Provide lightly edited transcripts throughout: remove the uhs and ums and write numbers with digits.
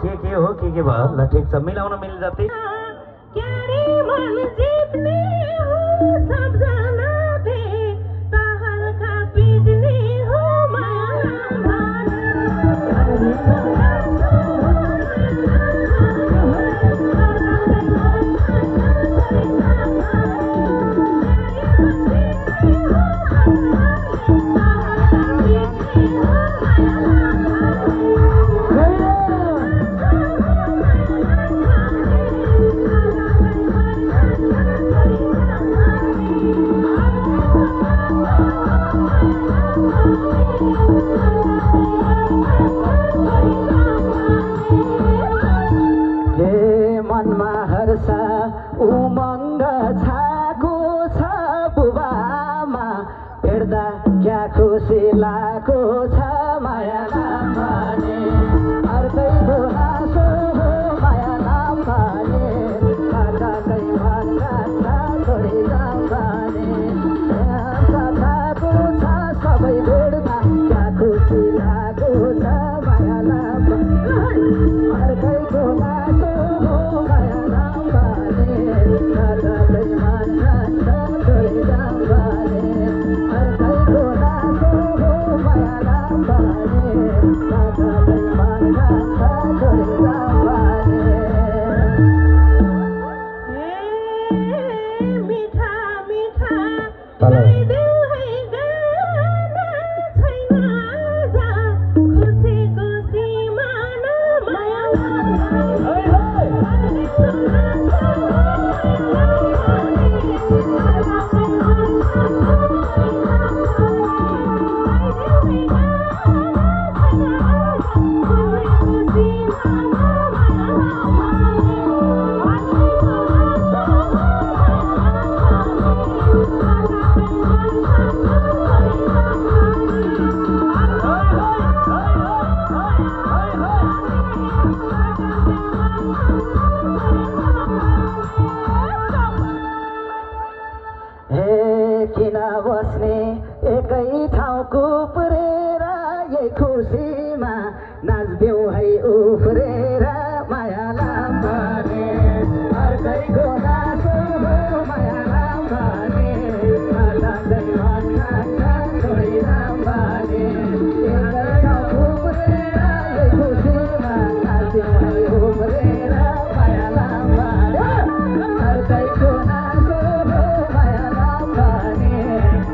के हो के भयो ल ठिक छ मिलाउन मिल जाति उमङ्ग छाको छ बुबामा हेर्दा क्या खुसी लागेको छ माया नाम भने अर्कैको नासो हो माया नाम भने कतै भन्दा छोडी जाऊँ भने कथाको छ सबै भेट्दा क्या खुसी लागेको छ माया नाम अर्कैको नासो हो माया नाम भने किन बस्ने एकै ठाउँको पुरेर यही खुसीमा नाच्देऊ है उफ्रेर माया नाम भने अर्कैको नासो हो माया नाम भने कतै भन्दा छोडी नाम भने एकै ठाउँको पुरेर यही खुसीमा नाच्देऊ है उफ्रेर माया नाम भने अर्कैको नासो हो माया नाम भने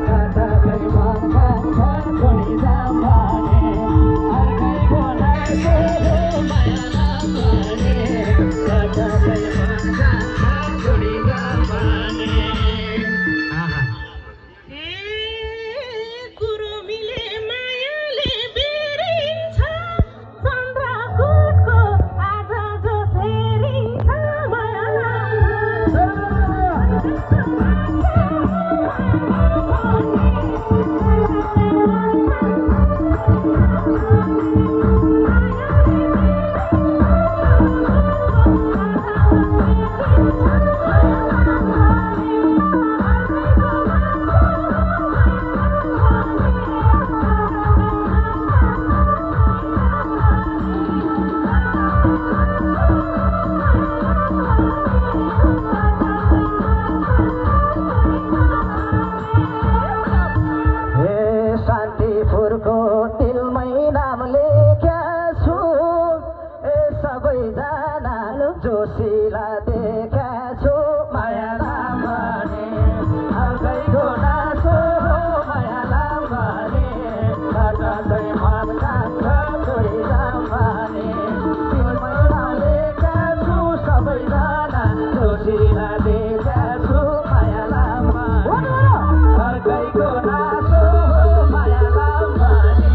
कतै भन्दा छोडी जाऊँ भने अर्कैको नासो हो माया नाम भने कतै भन्दा छोडी जाऊँ भने शान्तिपुरको दिलमै नाम लेख्या छु सबैजना जोशीला देख्या छु माया नाम भने अर्कैको नासो हो माया नाम भने कतै भन्दा छोडी जाऊँ भने दिलमै नाम लेख्या छु सबैजना जोशीला देख्या छु माया नाम भने अर्कैको नासो हो माया नाम भने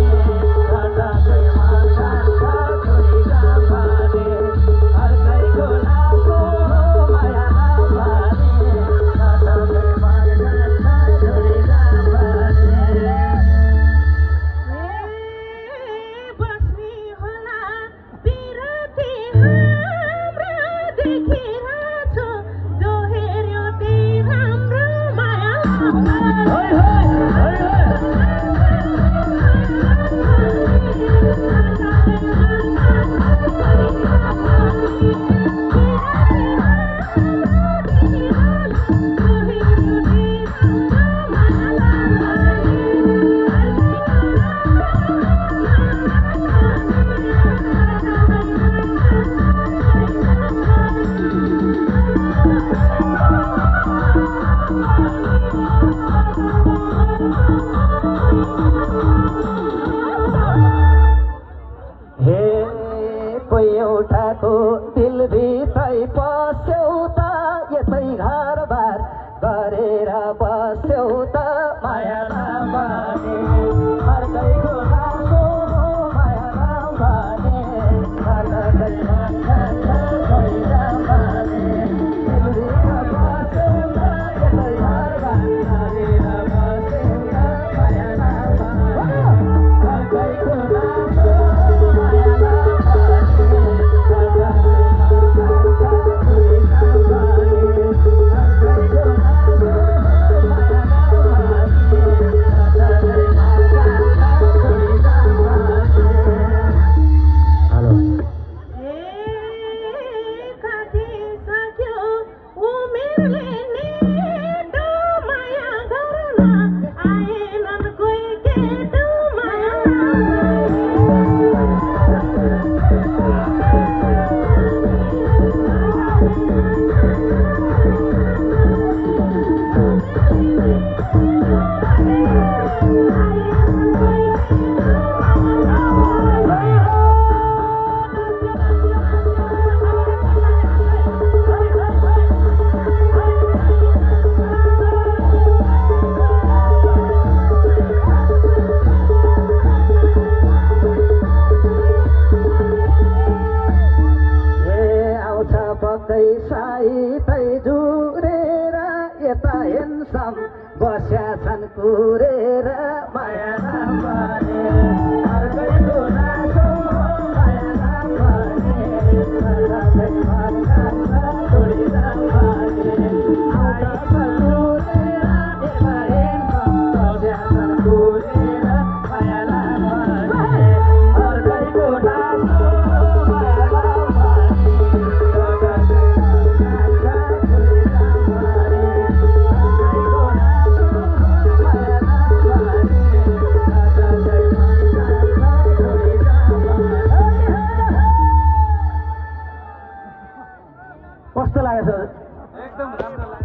अर्कैको नामको माया नाम भने अर्कैमा खान्छ छोरी नाम भने दिल्लीमा बसेर यतै घर बाँधेर बसेर माया नाम भने अर्कैको नामको माया नाम भने अर्कैमा खान्छ छोरी नाम भने अर्कैको नामको माया नाम हेलो बस्या छन् कुरेर माया नाम भने अर्कैको नासो माया नाम भने अर्कैमा खान्छ छोरी नाम भने आउँछ कुरेर यता हेर्छ बस्या छन् कुरेर माया नाम भने अर्कैको नासो माया नाम भने कस्तो लाग्यो सर? एकदम राम्रो